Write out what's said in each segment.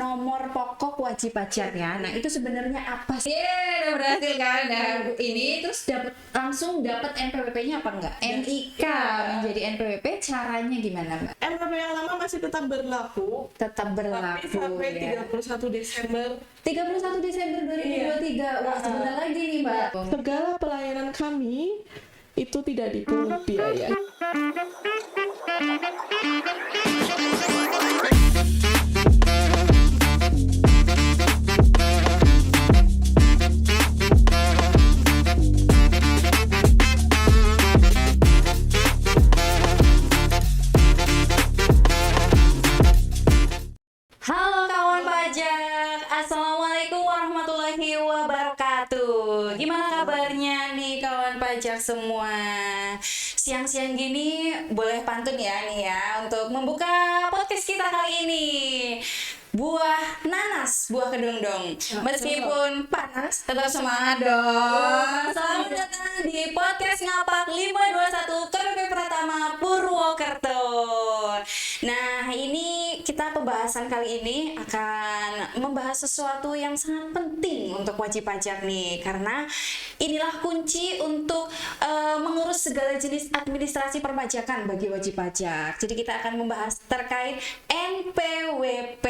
nomor pokok wajib pajak ya. Nah, itu sebenarnya apa sih? Udah berhasil kan? Nah, ini terus langsung dapat NPWP-nya apa enggak? NIK menjadi NPWP, caranya gimana, Mbak? NPWP yang lama masih tetap berlaku. Tetap Tapi berlaku sampai ya. 31 Desember 31 Desember 2023. Wah, sebentar lagi nih, Mbak. segala pelayanan kami itu tidak dipungut biaya. Halo kawan pajak, Assalamualaikum warahmatullahi wabarakatuh. Gimana kabarnya nih kawan pajak semua? Siang-siang gini boleh pantun ya nih ya untuk membuka podcast kita kali ini. Buah nanas, buah kedondong. Meskipun panas, tetap semangat dong. Selamat datang di podcast Ngapak 521 KPP Pratama Purwokerto. Nah, ini kita pembahasan kali ini akan membahas sesuatu yang sangat penting untuk wajib pajak nih, karena inilah kunci untuk mengurus segala jenis administrasi perpajakan bagi wajib pajak. Jadi kita akan membahas terkait NPWP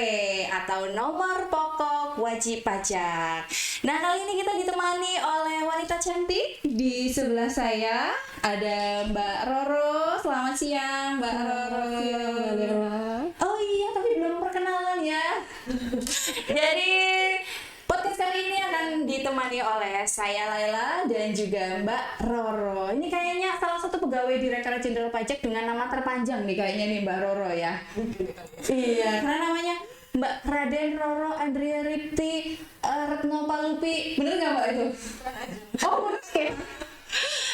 atau nomor pokok wajib pajak. Nah, kali ini kita ditemani oleh wanita cantik. Di sebelah saya ada Mbak Roro. Selamat siang, Mbak Roro. Oh iya, tapi belum perkenalan ya. Jadi podcast kali ini akan ditemani oleh saya Laila dan juga Mbak Roro. Ini kayaknya salah satu pegawai Direktorat Jenderal Pajak dengan nama terpanjang nih kayaknya nih Mbak Roro ya. Iya, karena namanya Mbak Raden Roro Andrea Ripti Retno Palupi. Bener nggak Mbak itu? Oh, oke.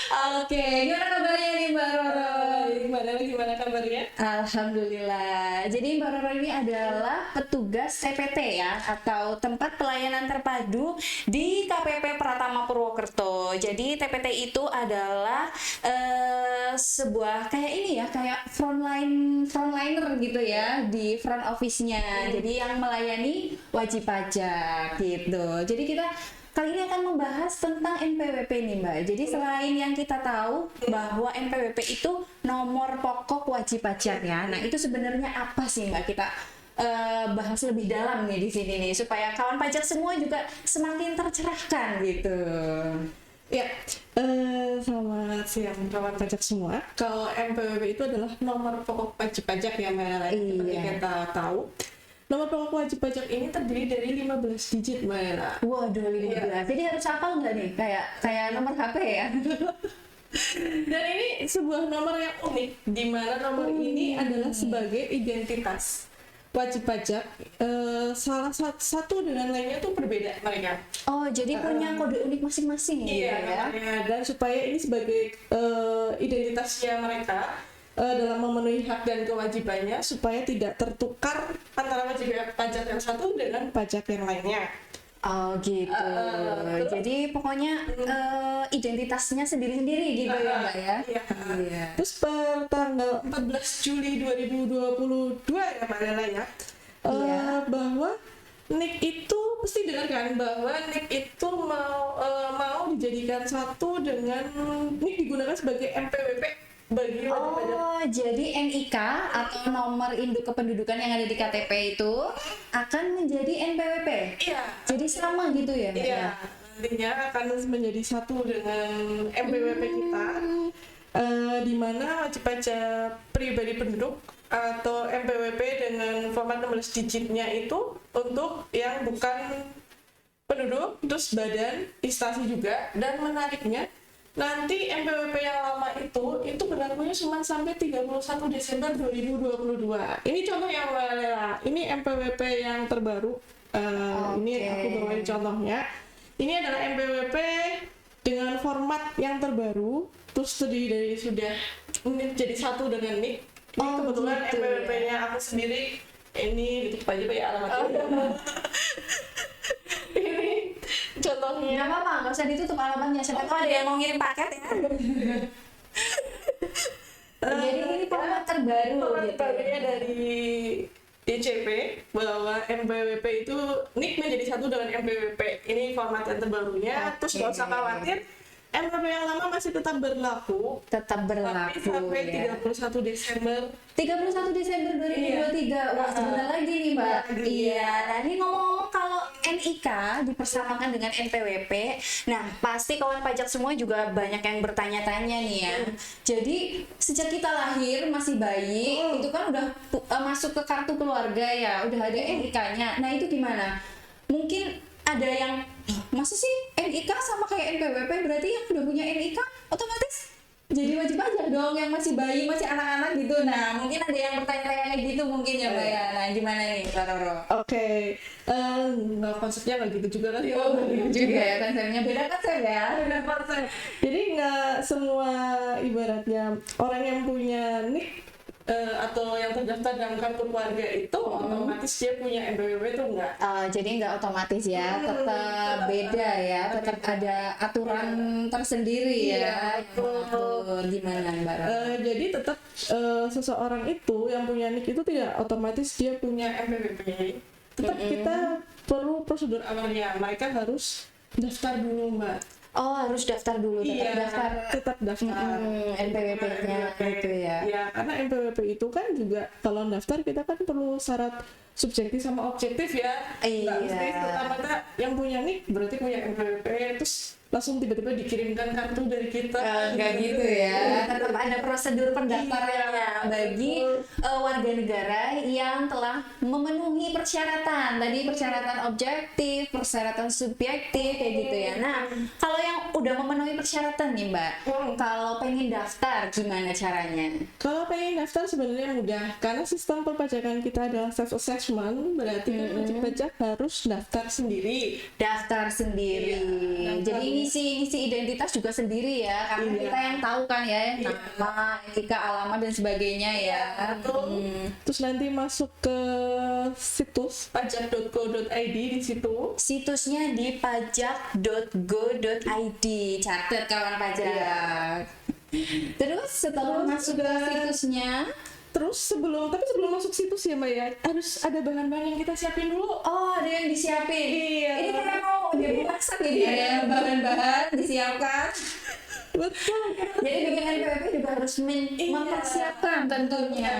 Oke, gimana kabarnya nih Mbak Roro? Gimana kabarnya? Alhamdulillah. Jadi Mbak Roro ini adalah petugas TPT ya, atau tempat pelayanan terpadu di KPP Pratama Purwokerto. Jadi TPT itu adalah sebuah kayak ini ya, kayak frontliner gitu ya di front office-nya. Jadi yang melayani wajib pajak gitu. Jadi kita kali ini akan membahas tentang NPWP nih Mbak. Jadi selain yang kita tahu bahwa NPWP itu nomor pokok wajib pajak ya. Nah, itu sebenarnya apa sih Mbak? Kita bahas lebih dalam nih di sini nih supaya kawan pajak semua juga semakin tercerahkan gitu. Ya, selamat siang kawan pajak semua. Kalau NPWP itu adalah nomor pokok wajib pajak ya Mbak Ella. Seperti kita tahu, nomor pokok wajib pajak ini terdiri dari 15 digit Mbak Ella. Waduh, 15. Jadi harus hafal nggak nih? Kayak nomor HP ya? Dan ini sebuah nomor yang unik, di mana nomor ini adalah sebagai identitas wajib pajak. Salah satu dengan lainnya tuh berbeda mereka. Oh, jadi punya kode unik masing-masing Iya, ya? dan supaya ini sebagai identitasnya mereka dalam memenuhi hak dan kewajibannya supaya tidak tertukar antara wajib pajak yang satu dengan pajak yang lainnya. Oh gitu. Jadi pokoknya identitasnya sendiri-sendiri gitu ya Mbak ya? Iya. Terus per tanggal 14 Juli 2022 ya Mbak Lela ya, bahwa NIK itu pasti dengar kan bahwa NIK itu mau dijadikan satu dengan NIK digunakan sebagai NPWP bagi wajib pajak. Oh, jadi NIK atau nomor induk kependudukan yang ada di KTP itu akan menjadi NPWP? Iya. Jadi sama gitu ya Mbak? Iya, nantinya akan menjadi satu dengan NPWP kita, di mana wajib pajak pribadi penduduk atau NPWP dengan format 16 digitnya itu untuk yang bukan penduduk, terus badan, instansi juga, dan menariknya nanti NPWP yang lama itu berlakunya cuma sampai 31 Desember 2022. Ini contoh yang ini NPWP yang terbaru. Ini aku bawain contohnya. Ini adalah NPWP dengan format yang terbaru, terus terdiri dari sudah jadi satu dengan NIK. Ini kebetulan gitu, NPWP-nya aku sendiri. Ini ditutup aja ya alamatnya. Ini contohnya. Nggak apa-apa, nggak usah ditutup alamatnya. Siapa tahu ada yang mau ngirim paket ya. Jadi ini format terbaru Format gitu. terbarunya dari DCP bahwa MPWP itu NIK menjadi satu dengan MPWP. Ini format yang terbarunya. Terus nggak usah khawatir, MPWP yang lama masih tetap berlaku. Tetap Tapi berlaku sampai ya. 31 Desember 31 Desember 2023. Wah, sebentar lagi nih, Mbak. Iya. Nah, ini ngomong-ngomong kalau NIK dipersamakan dengan NPWP. Nah, pasti kawan pajak semua juga banyak yang bertanya-tanya nih ya. Jadi, sejak kita lahir masih bayi, itu kan udah masuk ke kartu keluarga ya, udah ada NIK-nya. Nah, itu gimana? Mungkin ada yang masa sih NIK sama kayak NPWP, berarti yang udah punya NIK otomatis jadi wajib pajak dong, yang masih bayi, masih anak-anak gitu. Nah, mungkin ada yang bertanya-tanya kayak gitu mungkin ya, Mbak ya. Nah, gimana nih, Mbak Roro? Oke, nggak, konsepnya nggak gitu juga kali ya. Oh, juga ya konsepnya, beda konsep ya. Beda konsep. Jadi nggak semua, ibaratnya orang yang punya NIK atau yang terdaftar dalam kartu keluarga itu otomatis dia punya MPWP itu enggak. Jadi nggak otomatis ya, tetap beda ya, tetap ada aturan tersendiri ya. Betul. Gimana, Mbak Roro? Jadi tetap seseorang itu yang punya NIK itu tidak otomatis dia punya MPWP. Tetap kita perlu prosedur awalnya. Mereka harus daftar dulu, Mbak. Oh, harus daftar dulu, Tetap daftar NPWP-nya gitu ya. Ya, karena MPWP itu kan juga kalau daftar kita kan perlu syarat subjektif sama objektif ya. Nggak mesti serta-merta yang punya NIK berarti punya MPWP terus langsung tiba-tiba dikirimkan kartu dari kita. Enggak gitu ya, tetap ada prosedur pendaftarannya bagi warga negara yang telah memenuhi persyaratan. Tadi persyaratan objektif, persyaratan subjektif kayak gitu ya. Nah, kalau yang udah memenuhi persyaratan nih, Mbak, kalau pengen daftar gimana caranya? Kalau pengen daftar sebenarnya mudah, karena sistem perpajakan kita adalah self assessment, berarti kan wajib pajak harus daftar sendiri. Daftar sendiri. Jadi ngisi identitas juga sendiri ya, karena kita yang tahu kan ya, nama, NIK, alamat dan sebagainya ya. Terus nanti masuk ke situs pajak.go.id, di situ Situsnya di pajak.go.id. Catat kawan pajak. Terus setelah masuk ke situsnya, terus sebelum masuk situs ya Mbak ya, harus ada bahan-bahan yang kita siapin dulu. oh ada yang disiapin. Iya. Ini kayak mau dia masak ini, ada yang bahan-bahan disiapkan. Betul. Jadi bikin NPWP juga harus mempersiapkan tentunya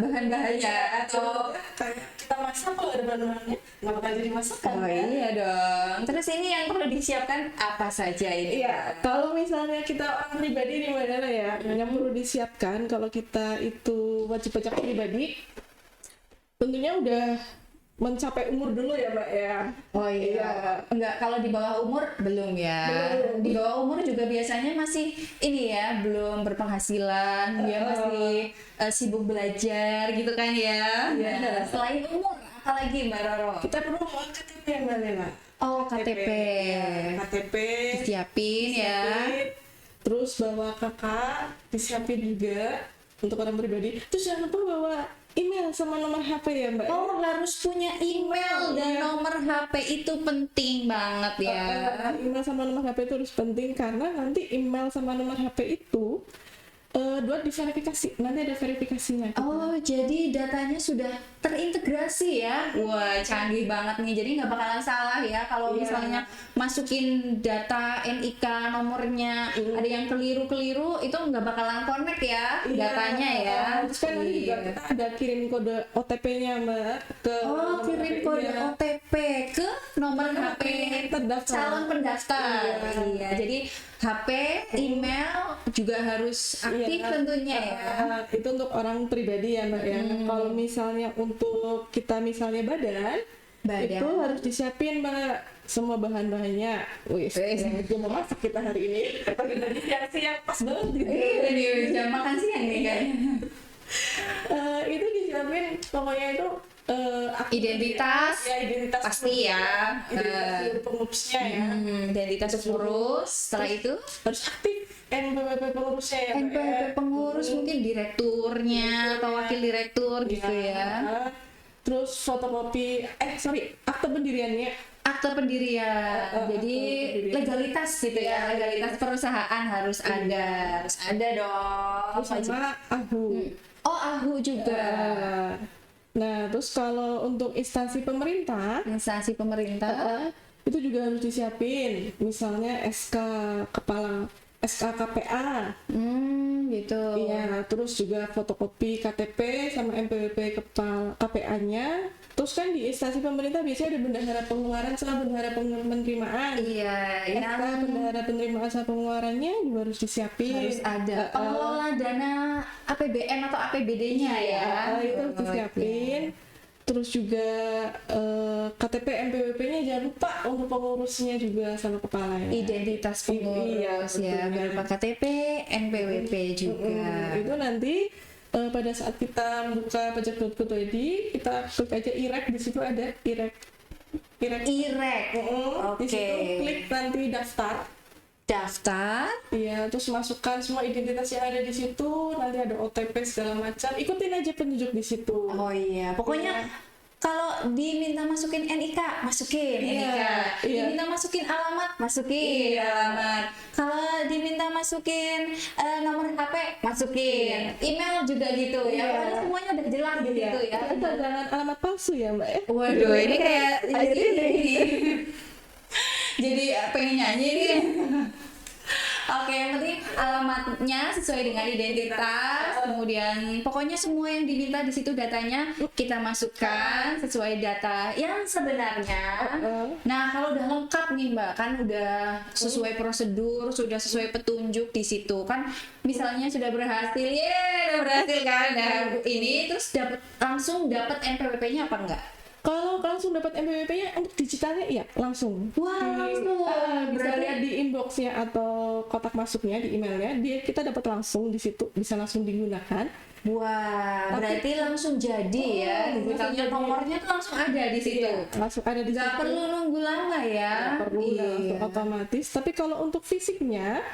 bahan-bahannya atau Kayak kita masak, kalau ada bahan-bahannya nggak bakal jadi masakan. oh iya dong. Terus ini yang perlu disiapkan apa saja ini? Iya, kalau misalnya kita orang pribadi di mana ya, yang perlu disiapkan kalau kita itu wajib pajak pribadi, tentunya udah mencapai umur dulu ya Mbak ya. Oh iya. Enggak, kalau di bawah umur belum ya. Belum. Di bawah umur juga biasanya masih ini ya, belum berpenghasilan, dia masih sibuk belajar gitu kan ya. Nah, selain umur, apalagi Mbak Roro? Kita perlu bawa KTP ya Mbak Lena. Oh, KTP. KTP Disiapin ya. Terus bawa kakak, disiapin juga untuk orang pribadi. Terus jangan lupa bawa email sama nomor HP ya Mbak. Oh, harus punya email dan nomor HP itu penting banget ya. Email sama nomor HP itu harus penting, karena nanti email sama nomor HP itu dua diverifikasi, nanti ada verifikasinya. Oh, jadi datanya sudah terintegrasi ya. Wah, canggih banget nih. Jadi nggak bakalan salah ya kalau misalnya masukin data NIK nomornya ada yang keliru-keliru, itu nggak bakalan connect ya datanya ya. Terus kan nanti juga kita ada kirim kode OTP-nya Mbak ke Oh, kirim kode OTP ke nomor HP terdaftar. calon pendaftar. Iya, jadi HP, email juga harus aktif tentunya ya. Itu untuk orang pribadi ya Mbak ya. Kalau misalnya untuk kita misalnya badan, itu harus disiapin Mbak semua bahan-bahannya. Wih, dia mau masak kita hari ini. Pagi siang pas banget gitu. Ini jam makan siang nih kayaknya. Itu disiapin, pokoknya itu Identitas, identitas pasti ya. Identitas pengurusnya ya. Identitas pengurus. Setelah itu Harus aktif NPWP pengurusnya ya Mbak ya. NPWP pengurus, mungkin direkturnya atau wakil direktur gitu ya. Terus fotokopi, akte pendiriannya. Akte pendirian. Jadi legalitas gitu ya, legalitas perusahaan harus ada dong. Sama AHU. Oh, AHU juga. Nah, terus kalau untuk instansi pemerintah, Instansi pemerintah. itu juga harus disiapin. Misalnya SK KPA. Gitu. Iya, terus juga fotokopi KTP sama MPWP kepala KPA-nya. Terus kan di instansi pemerintah biasanya ada bendahara pengeluaran sama bendahara penerimaan. Iya, SK bendahara penerimaan sama pengeluarannya juga harus disiapin. harus ada pengelola dana APBN atau APBD-nya ya. Itu harus disiapin. Terus juga KTP MPWP-nya jangan lupa untuk pengurusnya juga sama kepalanya. Identitas pengurus Iya, ya, betul. berupa KTP, NPWP juga. Itu nanti pada saat kita buka pajak.go.id, kita klik aja IREK, di situ ada IREK. IREK. Di situ Oke. klik nanti daftar. Daftar. Iya, terus masukkan semua identitas yang ada di situ, nanti ada OTP segala macam. Ikutin aja petunjuk di situ. Oh iya, pokoknya kalau diminta masukin NIK, masukin NIK. Iya. Diminta masukin alamat, masukin alamat. Kalau diminta masukin nomor HP, masukin. Email juga gitu ya. Pokoknya semuanya udah jelas di situ ya. Asal jangan alamat palsu ya, Mbak ya. Waduh, ini kayak jadi pengen nyanyi nih. Oke, yang penting alamatnya sesuai dengan identitas, kemudian pokoknya semua yang diminta di situ datanya kita masukkan sesuai data yang sebenarnya. Nah, kalau udah lengkap nih Mbak, kan udah sesuai prosedur, sudah sesuai petunjuk di situ kan, misalnya sudah berhasil, udah berhasil kan, nah ini terus langsung dapat NPWP-nya apa enggak? Kalau langsung dapat MPWP-nya untuk digitalnya, iya langsung. Wah, langsung. Bisa Berarti lihat di inboxnya atau kotak masuknya di emailnya, kita dapat langsung di situ, bisa langsung digunakan. wah, berarti langsung jadi ya. Digitalnya nomornya tuh langsung ada di situ. Langsung ada di Nggak situ. perlu nunggu lama ya. Nggak perlu, udah Iya. langsung otomatis. Tapi kalau untuk fisiknya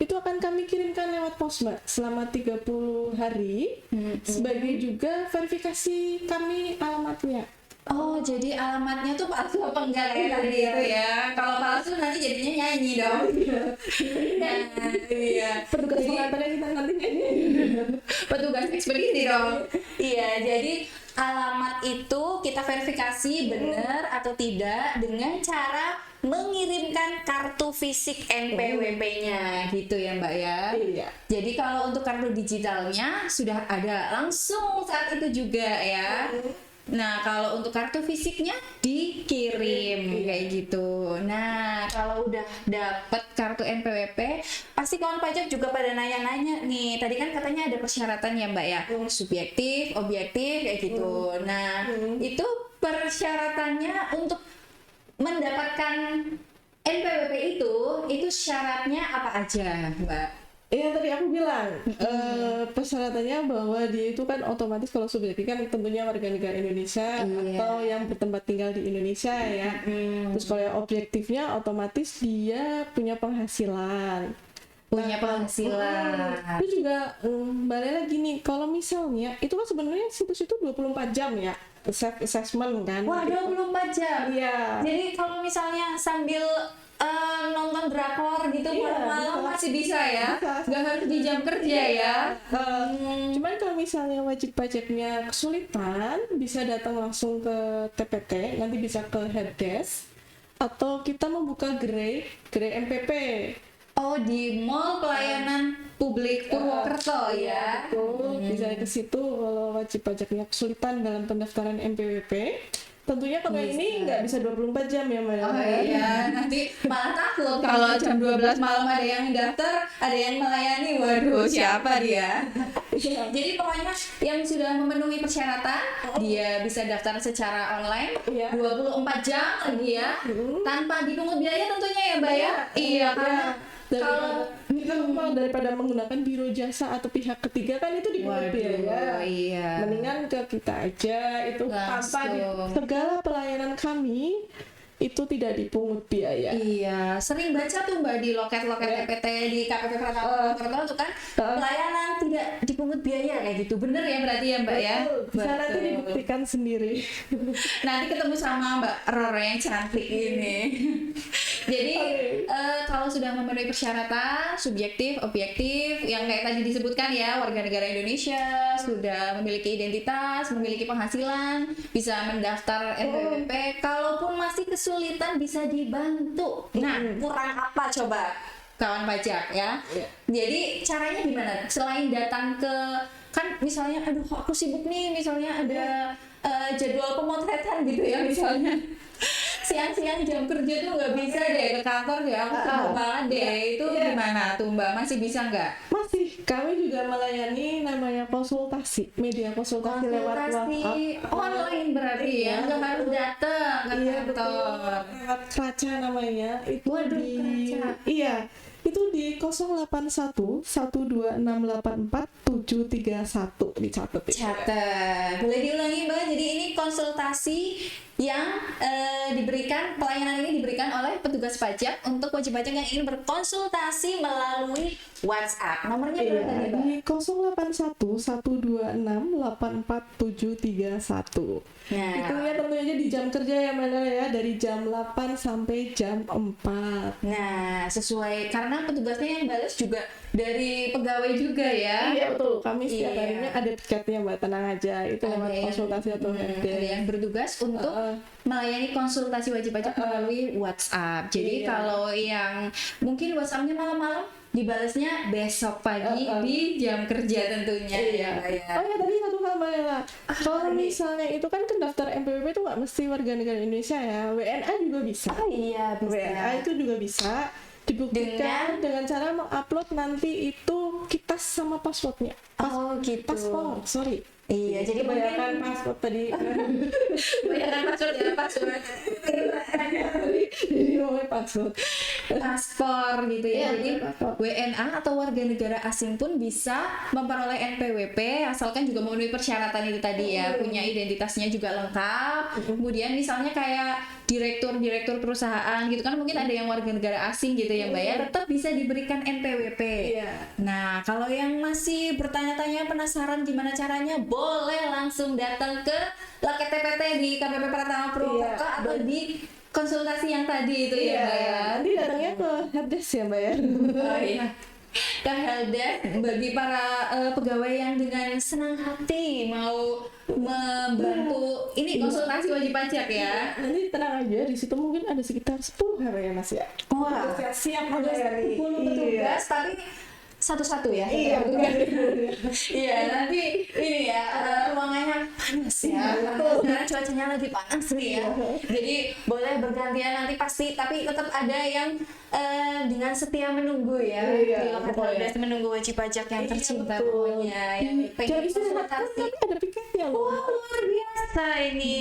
itu akan kami kirimkan lewat pos Mbak selama 30 hari sebagai juga verifikasi kami alamatnya. Oh, jadi alamatnya tuh palsu apa enggak ya tadi itu ya? Kalau palsu nanti jadinya nyanyi dong. Nah, iya. Petugas pengantarnya kita nanti Petugas ekspedisi dong. Iya, jadi alamat itu kita verifikasi benar atau tidak dengan cara mengirimkan kartu fisik NPWP-nya gitu ya Mbak ya. Iya. Jadi kalau untuk kartu digitalnya sudah ada langsung saat itu juga ya. Nah, kalau untuk kartu fisiknya dikirim kayak gitu. Nah, kalau udah dapet kartu NPWP, pasti kawan pajak juga pada nanya-nanya nih. Tadi kan katanya ada persyaratan ya, Mbak ya. Subjektif, objektif kayak gitu. Nah, itu persyaratannya untuk mendapatkan NPWP itu syaratnya apa aja, Mbak? Yang tadi aku bilang, persyaratannya bahwa dia itu kan otomatis kalau subjektif kan tentunya warga negara Indonesia atau yang bertempat tinggal di Indonesia ya. Terus kalau yang objektifnya otomatis dia punya penghasilan. Punya penghasilan. Itu juga balik lagi nih, kalau misalnya itu kan sebenarnya situs itu 24 jam ya, self assessment kan. Wah, 24 jam. Iya. Jadi kalau misalnya sambil nonton drakor gitu malam-malam masih bisa ya, nggak harus di jam kerja ya. Cuman kalau misalnya wajib pajaknya kesulitan, bisa datang langsung ke TPT, nanti bisa ke helpdesk, atau kita membuka gerai MPP. Oh, di Mall Pelayanan Publik Purwokerto ya. Betul, bisa ke situ kalau wajib pajaknya kesulitan dalam pendaftaran MPWP. Tentunya kalau ini nggak bisa 24 jam ya Mbak. Oh iya, nanti malah takut kalau jam 12 malam ada yang daftar, ada yang melayani. Waduh, siapa dia? Jadi pokoknya yang sudah memenuhi persyaratan, dia bisa daftar secara online 24 jam lagi ya, tanpa dipungut biaya tentunya ya Mbak ya? Iya, karena kalau daripada menggunakan biro jasa atau pihak ketiga kan itu dipungut biaya. Iya. Mendingan ke kita aja itu tanpa segala pelayanan kami itu tidak dipungut biaya. Iya, sering baca tuh Mbak di loket-loket TPT di KPP Purwokerto tuh kan pelayanan tidak dipungut biaya kayak gitu. Bener ya berarti ya Mbak ya? Bisa nanti dibuktikan sendiri. Nanti ketemu sama Mbak Roro yang cantik ini. Jadi kalau sudah memenuhi persyaratan subjektif, objektif yang kayak tadi disebutkan ya, warga negara Indonesia, sudah memiliki identitas, memiliki penghasilan, bisa mendaftar NPWP. Kalaupun masih kesulitan bisa dibantu. Nah, kurang apa coba kawan pajak ya? Jadi caranya gimana? Selain datang ke, kan misalnya aduh aku sibuk nih, misalnya ada jadwal pemotretan gitu ya misalnya. Siang-siang jam kerja tuh nggak bisa deh ke kantor deh, aku sibuk banget deh. Itu gimana tuh Mbak? Masih bisa nggak? Masih, kami juga melayani namanya konsultasi, media konsultasi lewat WhatsApp. Online berarti ya, nggak harus datang ke kantor. Lewat Kraca namanya, itu Waduh, Kraca. iya, itu di 081 12684 731 dicatat ya. Catat. Boleh diulangi Mbak? Jadi ini konsultasi yang diberikan, pelayanan ini diberikan oleh petugas pajak untuk wajib pajak yang ingin berkonsultasi melalui WhatsApp. Nomornya berapa tadi Mbak? Di 081 12684 731. Nah, Itu ya tentunya di jam kerja ya Mbak Nela ya, dari jam 8 sampai jam 4. nah, sesuai karena petugasnya yang balas juga dari pegawai juga ya. Iya betul, kami setiap Iya. harinya ada tiketnya Mbak, tenang aja, itu lewat Ada yang- konsultasi atau ada helpdesk. yang bertugas untuk melayani konsultasi wajib pajak melalui WhatsApp. Jadi Iya. kalau yang mungkin WhatsApp-nya malam-malam, dibalasnya besok pagi di jam kerja tentunya. Iya. Mbak, ya. Oh ya, tadi satu hal Mbak Nela, kalau misalnya itu kan daftar NPWP itu nggak mesti warga negara Indonesia ya, WNA juga bisa. Oh iya bisa. WNA itu juga bisa dibuktikan dengan cara mengupload nanti itu kitas sama passwordnya. Oh gitu. Paspor, sorry. Iya, jadi Kebanyakan mungkin password tadi. kebanyakan password ya password. Jadi ngomongin password. Paspor gitu ya. Iya, Jadi paspor. WNA atau warga negara asing pun bisa memperoleh NPWP asalkan juga memenuhi persyaratan itu tadi ya, punya identitasnya juga lengkap. Kemudian misalnya kayak direktur perusahaan gitu kan, mungkin ada yang warga negara asing gitu ya Mbak ya, tetap bisa diberikan NPWP. Iya. Nah, kalau yang masih bertanya-tanya penasaran gimana caranya, boleh langsung datang ke Loket TPT di KPP Pratama Purwokerto Iya. atau di konsultasi yang tadi itu ya Mbak ya. Nanti datangnya ke helpdesk ya Mbak ya. Oh iya. Kak Helda, bagi para pegawai yang dengan senang hati mau membantu ini konsultasi wajib pajak ya. Nanti tenang aja, di situ mungkin ada sekitar 10 ya Mas ya. Wah, Siap ada 10 petugas tapi satu-satu ya. Iya, Iya, nanti ini ya ruangannya panas ya. Karena cuacanya lagi panas nih ya. Jadi boleh bergantian nanti pasti, tapi tetap ada yang dengan setia menunggu ya. Iya, Di Loket pokoknya. Heldas menunggu wajib pajak yang tercinta betul. pokoknya. Yang pengen Jadi istirahat kan konsultasi. ada piketnya loh. Wah, luar biasa ini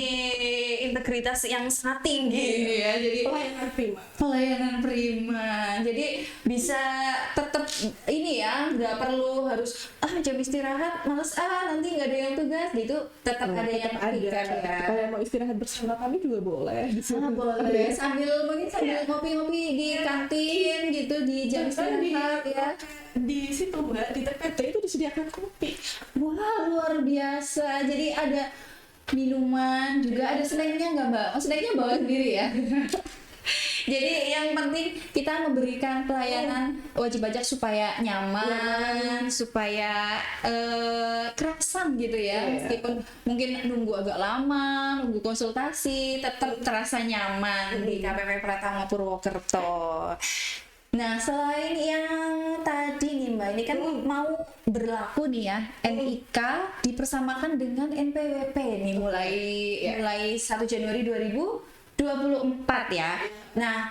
integritas yang sangat tinggi ini ya. Jadi Pelayanan prima. pelayanan prima, jadi bisa tetap ini ya, nggak perlu harus jam istirahat males nanti nggak ada yang tugas gitu, tetap ada yang pikat ya. Kalau mau istirahat bersama kami juga boleh. Di sini. Boleh mungkin sambil ngopi-ngopi di kantin gitu di jam Bahkan istirahat ya. di situ Mbak, di TPT itu disediakan kopi. Wah, luar biasa. Jadi ada minuman juga, ada snacknya nggak Mbak? Oh, snacknya bawa sendiri ya. Jadi yang penting kita memberikan pelayanan wajib pajak supaya nyaman, supaya kerasan gitu ya. Meskipun mungkin nunggu agak lama, nunggu konsultasi, tetap terasa nyaman di KPP Pratama Purwokerto. Nah, selain yang tadi nih Mbak, ini kan mau berlaku nih ya, NIK dipersamakan dengan NPWP nih mulai 1 Januari 2024 ya. Nah,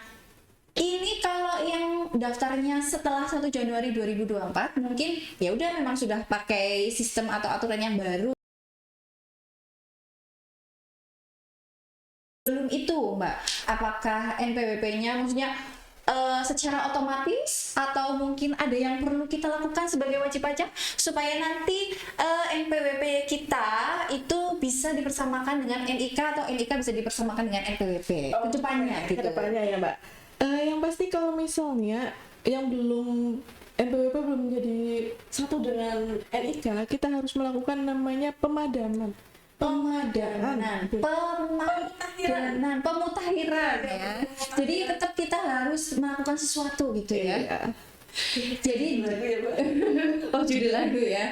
ini kalau yang daftarnya setelah 1 Januari 2024 mungkin ya udah memang sudah pakai sistem atau aturan yang baru. Belum itu Mbak, apakah NPWP-nya maksudnya secara otomatis atau mungkin ada yang perlu kita lakukan sebagai wajib pajak supaya nanti NPWP kita itu bisa dipersamakan dengan NIK atau NIK bisa dipersamakan dengan NPWP kedepannya gitu. Kedepannya ya Mbak. Yang pasti kalau misalnya yang belum NPWP belum menjadi satu dengan NIK, kita harus melakukan namanya pemadaman. pemutahiran ya. Jadi tetap kita harus melakukan sesuatu gitu ya. Iya. Jadi oh judul lagu ya.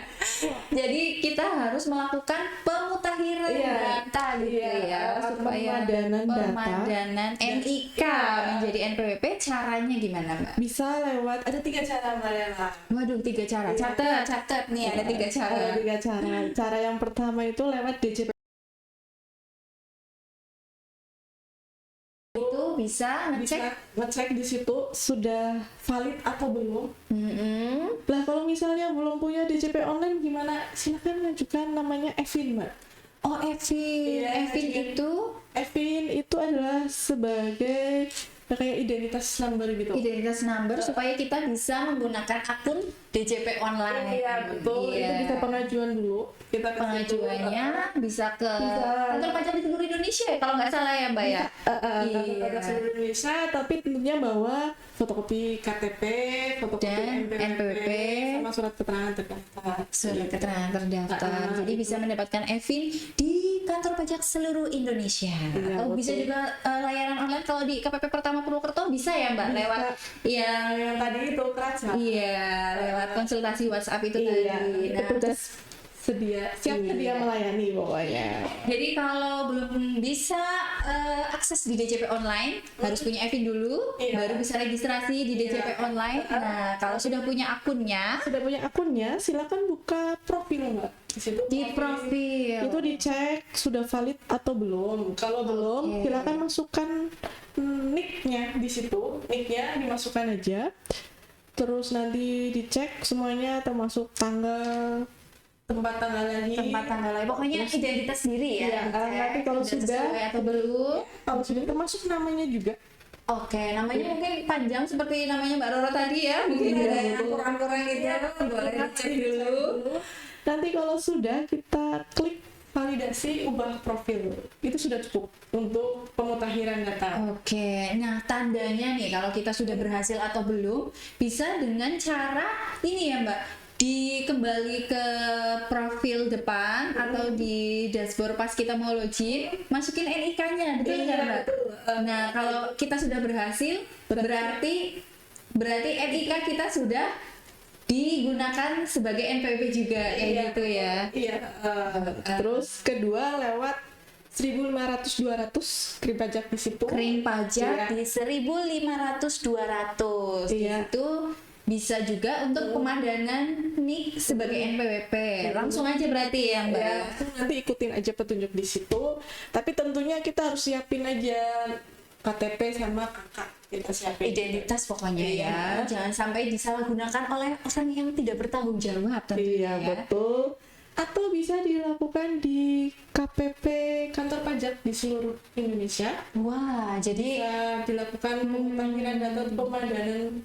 Jadi kita harus melakukan pemutahiran data gitu ya, supaya pemadanan NIK menjadi NPWP. Caranya gimana, Mbak? Bisa lewat, ada 3 cara Mbak Lela. Waduh, 3 cara. Catat nih, ada 3 cara. Ada 3 cara. Cara yang pertama itu lewat DJP. Itu bisa ngecek di situ sudah valid atau belum. Lah kalau misalnya belum punya DJP online gimana? Silakan ajukan namanya Evin, Mbak. Oh, Evin. Iya, Evin itu adalah sebagai kayak identitas number gitu. Identitas number supaya kita bisa menggunakan akun DJP online. Iya, betul. Iya. Itu bisa pengajuan dulu. Kita ke Pengajuannya bisa ke kantor pajak di seluruh Indonesia ya, kalau nggak salah ya, Mbak ya. kantor pajak seluruh Indonesia, tapi tentunya bawa fotokopi KTP, fotokopi Dan NPWP, sama surat keterangan terdaftar. Surat keterangan terdaftar. Jadi bisa mendapatkan Evin di kantor pajak seluruh Indonesia. Iya, Atau bisa betul. juga layanan online kalau di KPP Pertama Purwokerto bisa ya, Mbak, lewat yang tadi itu kerajaan. Iya, lewat konsultasi WhatsApp itu Iya, tadi. Nah, petugas siap sedia melayani pokoknya. jadi kalau belum bisa akses di DJP online, harus punya Evin dulu, Iya. baru bisa registrasi di DJP online. Nah, kalau sudah punya akunnya, Sudah punya akunnya, silakan buka profil, Mbak. Di situ di profil. itu dicek sudah valid atau belum. Kalau belum, silakan masukkan nicknya di situ. Nicknya dimasukkan aja. Terus nanti dicek semuanya, termasuk tempat tanggal lagi. Pokoknya identitas diri ya. Iya, dicek, nanti kalau sudah sesuai atau belum. Kalau sudah termasuk namanya juga. Oke, namanya mungkin panjang seperti namanya Mbak Roro tadi ya. Mungkin ada yang kurang-kurang gitu. Boleh dicek dulu. Nanti kalau sudah, kita klik validasi ubah profil. Itu sudah cukup untuk pemutakhiran data. Oke, nah tandanya nih kalau kita sudah berhasil atau belum, bisa dengan cara ini ya, Mbak, kembali ke profil depan atau di dashboard pas kita mau login, masukin NIK-nya, betul nggak, Mbak? Nah, kalau kita sudah berhasil, berarti NIK kita sudah digunakan sebagai NPWP juga, kayak gitu ya. Iya. Terus kedua lewat 1.500-200 krim pajak di situ. Krim pajak Iya. di 1.500-200. Iya. Itu bisa juga untuk pemadanan NIK sebagai NPWP. Langsung aja berarti ya, Mbak. Ya, nanti ikutin aja petunjuk di situ. Tapi tentunya kita harus siapin aja KTP sama kakak. Kita siapin Identitas pokoknya ya. Jangan sampai disalahgunakan oleh orang yang tidak bertanggung jawab tentunya. Iya, betul. Atau bisa dilakukan di KPP kantor pajak di seluruh Indonesia. Wah, jadi Bisa dilakukan pemutahiran data atau pemadanan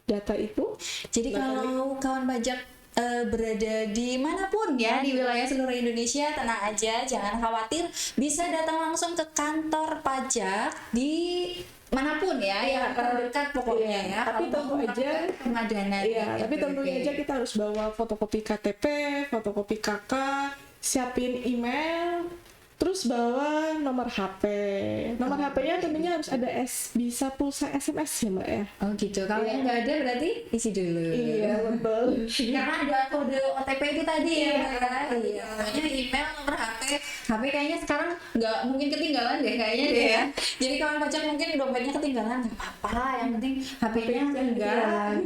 data itu. Jadi kalau kawan pajak berada di manapun ya di wilayah seluruh Indonesia, tenang aja, jangan khawatir, bisa datang langsung ke kantor pajak di manapun ya, yang terdekat pokoknya ya. Tapi tentu aja pemadanan. Iya, tapi tentunya aja kita harus bawa fotokopi KTP, fotokopi KK, siapin email, terus bawa nomor HP. Nomor HP-nya tentunya harus ada bisa pulsa SMS ya, Mbak ya. Oh gitu. Kalau yang nggak ada berarti isi dulu. Iya, betul. Karena ada kode OTP itu tadi ya, Mbak ya. Iya. Pokoknya email, nomor HP. HP kayaknya sekarang nggak mungkin ketinggalan deh kayaknya deh ya. Jadi kawan pajak mungkin dompetnya ketinggalan, nggak apa-apa. Yang penting HP-nya enggak.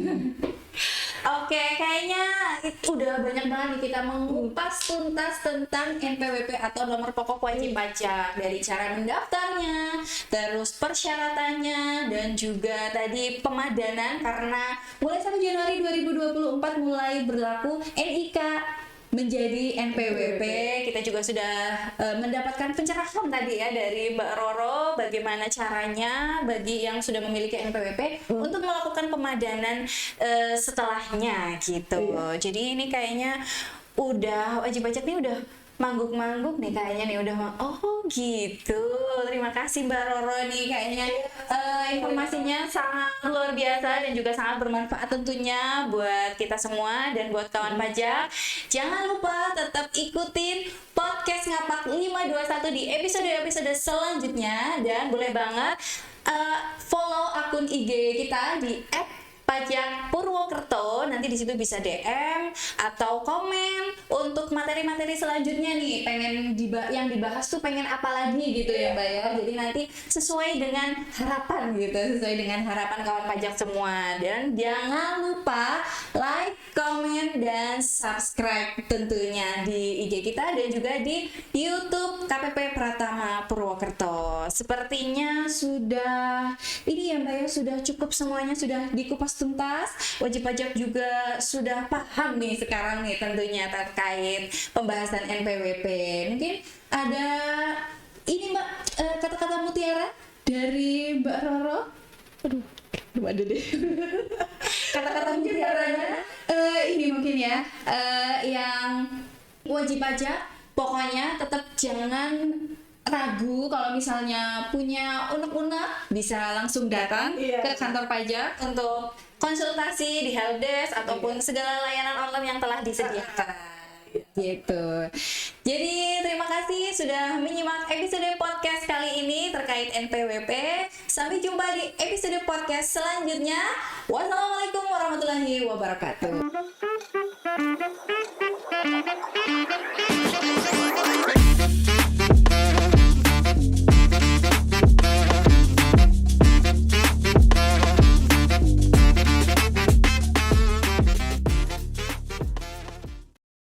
Oke, kayaknya itu udah banyak banget nih kita mengupas tuntas tentang NPWP atau nomor pokok wajib pajak, dari cara mendaftarnya, terus persyaratannya, dan juga tadi pemadanan karena mulai 1 Januari 2024 mulai berlaku NIK menjadi NPWP. Kita juga sudah mendapatkan pencerahan tadi ya dari Mbak Roro bagaimana caranya bagi yang sudah memiliki NPWP untuk melakukan pemadanan setelahnya gitu. Jadi ini kayaknya udah wajib pajak nih udah mangguk-mangguk nih kayaknya nih udah oh gitu. Terima kasih Mbak Roro nih kayaknya informasinya sangat luar biasa dan juga sangat bermanfaat tentunya buat kita semua dan buat kawan pajak. Jangan lupa tetap ikutin podcast Ngapak 521 di episode-episode selanjutnya dan boleh banget follow akun IG kita di @pajak Purwokerto. Nanti di situ bisa DM atau komen untuk materi-materi selanjutnya nih. Pengen yang dibahas tuh pengen apa lagi gitu ya Mbak ya. Jadi nanti sesuai dengan harapan gitu, sesuai dengan harapan kawan pajak semua. Dan jangan lupa like, komen, dan subscribe tentunya di IG kita dan juga di YouTube KPP Pratama Purwokerto. Sepertinya sudah ini ya Mbak ya, sudah cukup semuanya, sudah dikupas tuntas. Wajib pajak juga sudah paham nih sekarang nih tentunya terkait pembahasan NPWP. Mungkin ada ini Mbak kata-kata mutiara dari Mbak Roro. Aduh, belum ada deh. Kata-kata mutiaranya ini mungkin ya yang wajib pajak pokoknya tetap jangan ragu kalau misalnya punya unek-unek bisa langsung datang ke kantor pajak untuk konsultasi di helpdesk ataupun segala layanan online yang telah disediakan gitu. Jadi terima kasih sudah menyimak episode podcast kali ini terkait NPWP. Sampai jumpa di episode podcast selanjutnya. Wassalamualaikum warahmatullahi wabarakatuh.